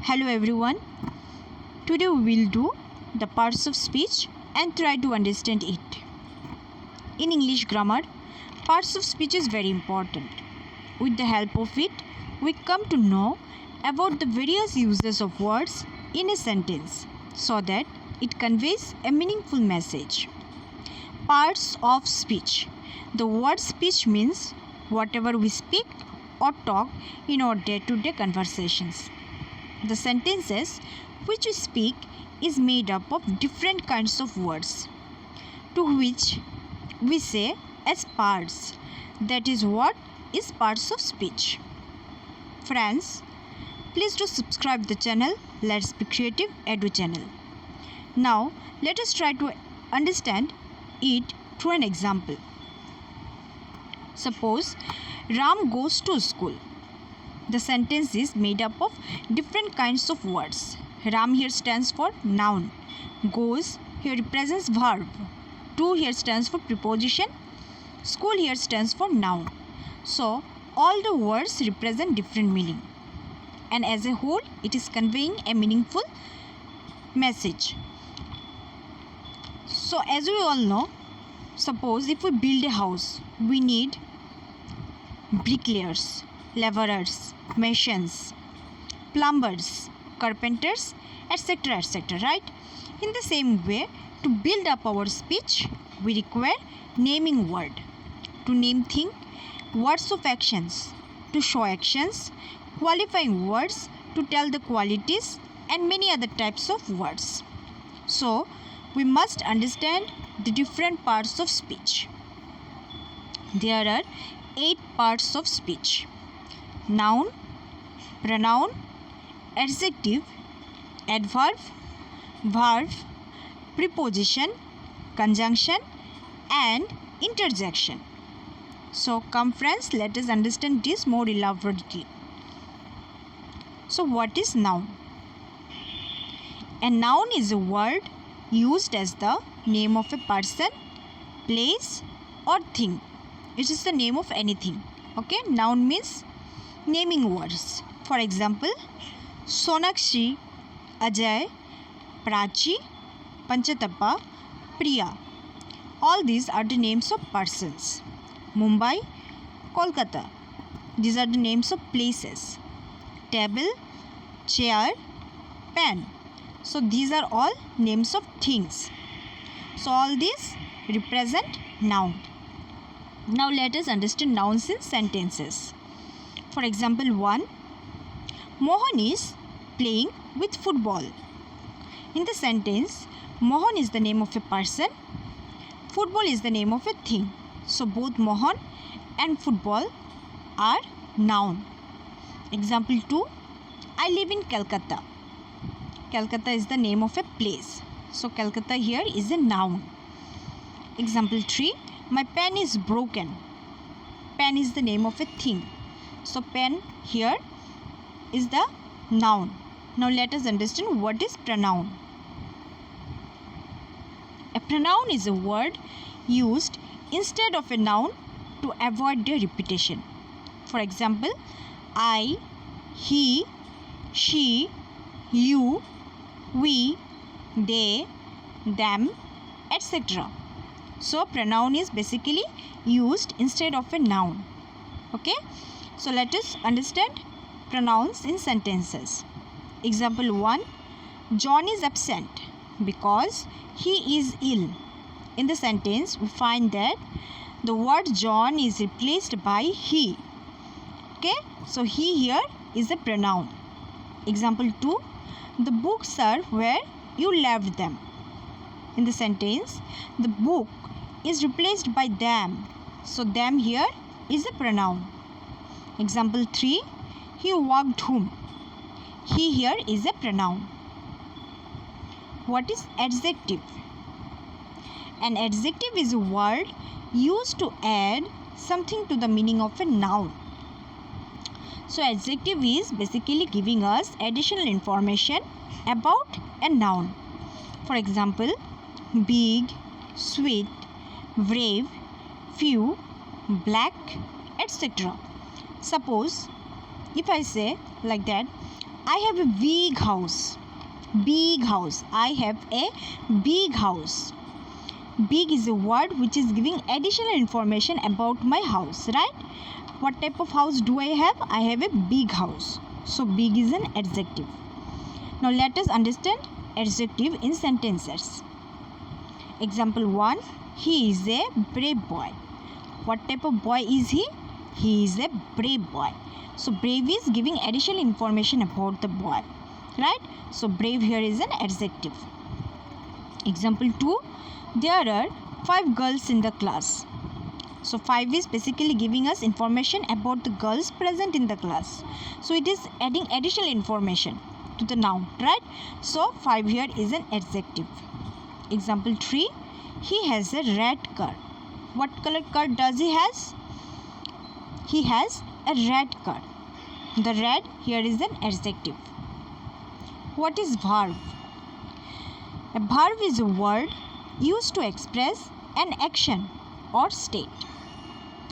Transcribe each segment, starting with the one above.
Hello everyone. Today we will do the parts of speech and try to understand it. In English grammar, parts of speech is very important. With the help of it, we come to know about the various uses of words in a sentence so that it conveys a meaningful message. Parts of speech. The word speech means whatever we speak or talk in our day-to-day conversations. The sentences which we speak is made up of different kinds of words to which we say as parts. That is what is parts of speech. Friends, please do subscribe the channel Let's Be Creative Edu channel. Now let us try to understand it through an example. Suppose Ram goes to school. The sentence is made up of different kinds of words. Ram here stands for noun. Goes here represents verb. To here stands for preposition. School here stands for noun. So all the words represent different meaning. And as a whole, it is conveying a meaningful message. So as we all know, suppose if we build a house, we need bricklayers, labourers, masons, plumbers, carpenters, etc., etc., right? In the same way, to build up our speech, we require naming word. To name thing, words of actions. To show actions, qualifying words to tell the qualities and many other types of words. So, we must understand the different parts of speech. There are 8 parts of speech. Noun, pronoun, adjective, adverb, verb, preposition, conjunction and interjection. So come friends, let us understand this more elaborately. So what is noun? A noun is a word used as the name of a person, place or thing. It is the name of anything. Okay, noun means naming words. For example, Sonakshi, Ajay, Prachi, Panchatappa, Priya. All these are the names of persons. Mumbai, Kolkata. These are the names of places. Table, chair, pen. So these are all names of things. So all these represent noun. Now let us understand nouns in sentences. For example, 1. Mohan is playing with football. In the sentence, Mohan is the name of a person, football is the name of a thing. So both Mohan and football are noun. Example 2. I live in Calcutta. Calcutta is the name of a place. So Calcutta here is a noun. Example 3. My pen is broken. Pen is the name of a thing. So pen here is the noun. Now let us understand what is pronoun. A pronoun is a word used instead of a noun to avoid their repetition. For example, I, he, she, you, we, they, them, etc. So pronoun is basically used instead of a noun. Okay. So let us understand pronouns in sentences. Example 1. John is absent because he is ill. In the sentence, we find that the word John is replaced by he. Okay. So he here is a pronoun. Example 2. The books are where you left them. In the sentence, the book is replaced by them. So them here is a pronoun. Example 3. He walked home. He here is a pronoun. What is adjective? An adjective is a word used to add something to the meaning of a noun. So adjective is basically giving us additional information about a noun. For example, big, sweet, brave, few, black, etc. Suppose if I say like that, I have a big house. Big house. I have a big house. Big is a word which is giving additional information about my house, right? What type of house do I have? I have a big house. So big is an adjective. Now let us understand adjective in sentences. Example 1. He is a brave boy. What type of boy is he? He is a brave boy. So brave is giving additional information about the boy, right? So brave here is an adjective. Example 2. There are 5 girls in the class. So 5 is basically giving us information about the girls present in the class. So it is adding additional information to the noun, right? So 5 here is an adjective. Example 3. He has a red car. What color car does he has? He has a red car. The red here is an adjective. What is verb? A verb is a word used to express an action or state.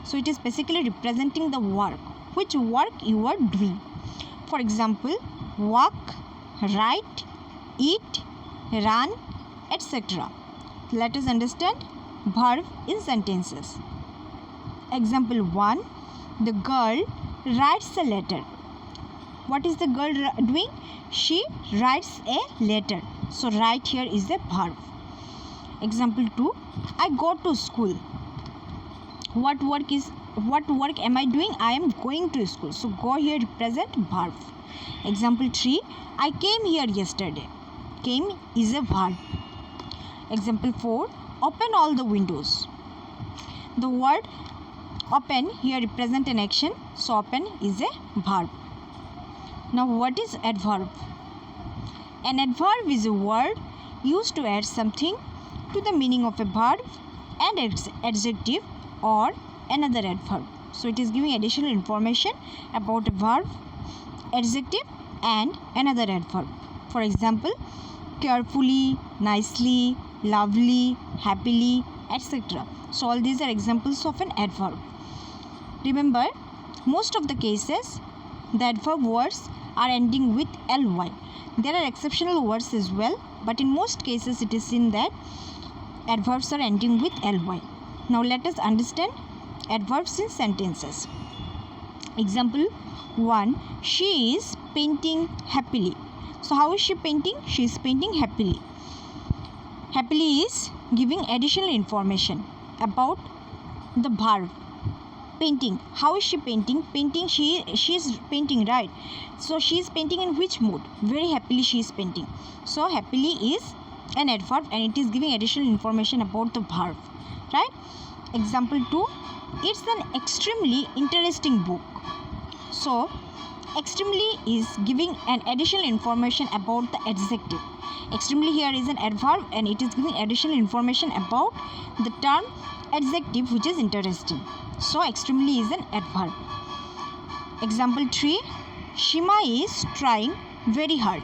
So it is basically representing the work, which work you are doing. For example, walk, write, eat, run, etc. Let us understand verb in sentences. Example 1. The girl writes a letter. What is the girl doing? She writes a letter. So write here is a verb. Example 2. I go to school. What work am I doing? I am going to school. So go here represent verb. Example 3. I came here yesterday. Came is a verb. Example 4. Open all the windows. The word open here represent an action. So open is a verb. Now what is adverb? An adverb is a word used to add something to the meaning of a verb and adjective or another adverb. So it is giving additional information about a verb, adjective and another adverb. For example, carefully, nicely, lovely, happily, etc. So all these are examples of an adverb. Remember, most of the cases the adverb words are ending with ly. There are exceptional words as well, but in most cases it is seen that adverbs are ending with ly. Now let us understand adverbs in sentences. Example 1. She is painting happily. So how is she painting? She is painting happily. Happily is giving additional information about the verb. Painting. How is she painting? Painting, she is painting, right? So she is painting in which mood? Very happily she is painting. So happily is an adverb and it is giving additional information about the verb, right? Example 2. It's an extremely interesting book. So extremely is giving an additional information about the adjective. Extremely here is an adverb and it is giving additional information about the term adjective which is interesting. So extremely is an adverb. Example 3. Shima is trying very hard.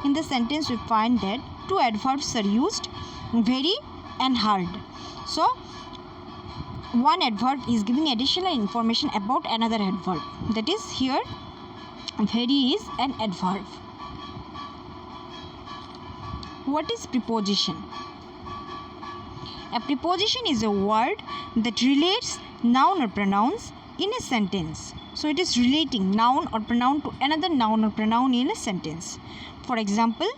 In the sentence we find that 2 adverbs are used, very and hard. So one adverb is giving additional information about another adverb. That is here very is an adverb. What is preposition? A preposition is a word that relates noun or pronouns in a sentence. So it is relating noun or pronoun to another noun or pronoun in a sentence. For example,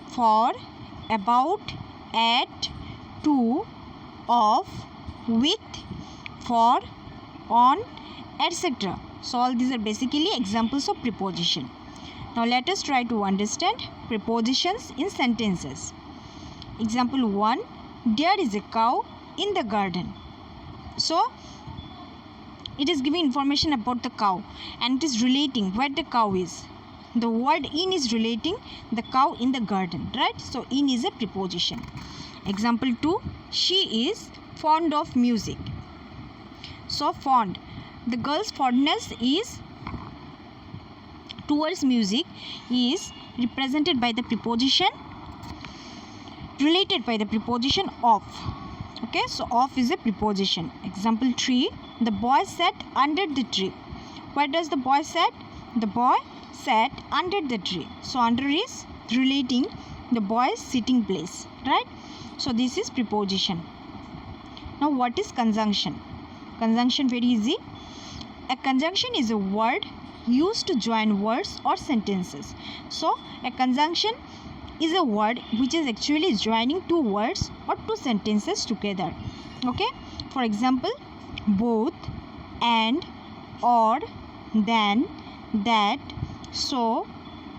for, about, at, to, of, with, for, on, etc. So all these are basically examples of preposition. Now let us try to understand prepositions in sentences. Example 1. There is a cow in the garden. So it is giving information about the cow and it is relating where the cow is. The word in is relating the cow in the garden, right? So in is a preposition. Example 2. She is fond of music. So fond. The girl's fondness is towards music is represented by the preposition, related by the preposition of. Okay, so of is a preposition. Example 3. The boy sat under the tree. Where does the boy sat? The boy sat under the tree. So under is relating the boy's sitting place, right? So this is preposition. Now what is conjunction? Conjunction very easy. A conjunction is a word used to join words or sentences. So a conjunction is a word which is actually joining two words or two sentences together. Okay, for example, both, and, or, than, that, so,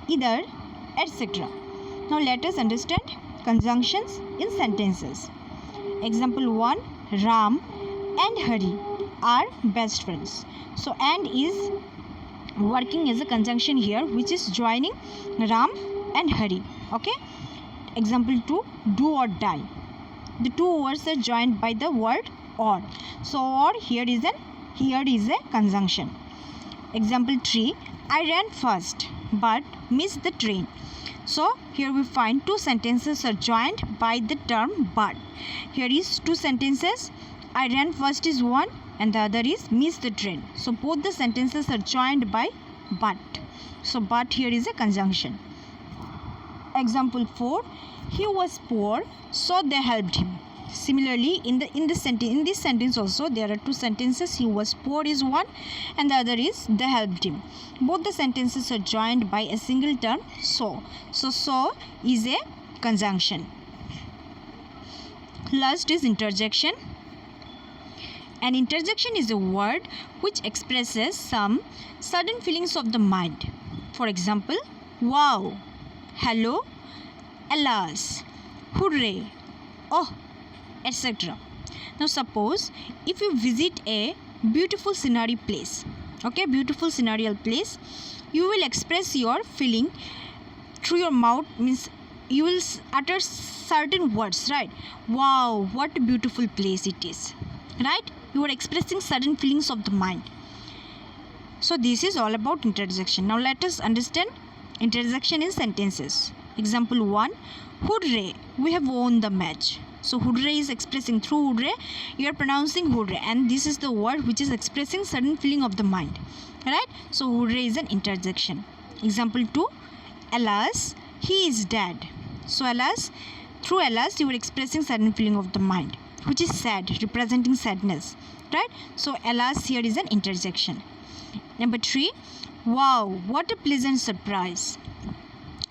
either, etc. Now let us understand conjunctions in sentences. Example 1, Ram and Hari are best friends. So and is working as a conjunction here, which is joining Ram and Hari. Okay. Example 2, do or die. The two words are joined by the word or. So or here is a conjunction. Example 3, I ran fast but missed the train. So here we find two sentences are joined by the term but. Here is two sentences. I ran fast is one and the other is miss the train. So both the sentences are joined by but. So but here is a conjunction. Example 4, he was poor so they helped him. Similarly, in this sentence also there are two sentences. He was poor is one and the other is they helped him. Both the sentences are joined by a single term so. So is a conjunction. Last is interjection. An interjection is a word which expresses some sudden feelings of the mind. For example, wow, hello, alas, hooray, oh, etc. Now suppose if you visit a beautiful scenery place, okay, beautiful scenario place, you will express your feeling through your mouth, means you will utter certain words, right? Wow, what a beautiful place it is, right? You are expressing certain feelings of the mind. So this is all about interjection. Now let us understand interjection in sentences. Example 1, hooray, we have won the match. So hooray is expressing through hooray, you are pronouncing hooray, and this is the word which is expressing certain feeling of the mind, right? So hooray is an interjection. Example 2, alas, he is dead. So alas, through alas you are expressing certain feeling of the mind, which is sad, representing sadness, right? So alas here is an interjection. Number 3, wow, what a pleasant surprise.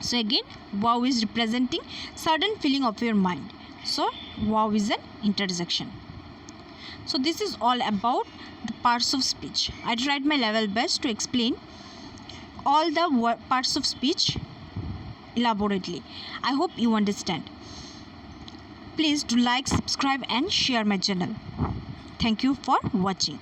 So again, wow is representing certain feeling of your mind. So wow is an interjection. So this is all about the parts of speech. I tried my level best to explain all the parts of speech elaborately. I hope you understand. Please do like, subscribe and share my channel. Thank you for watching.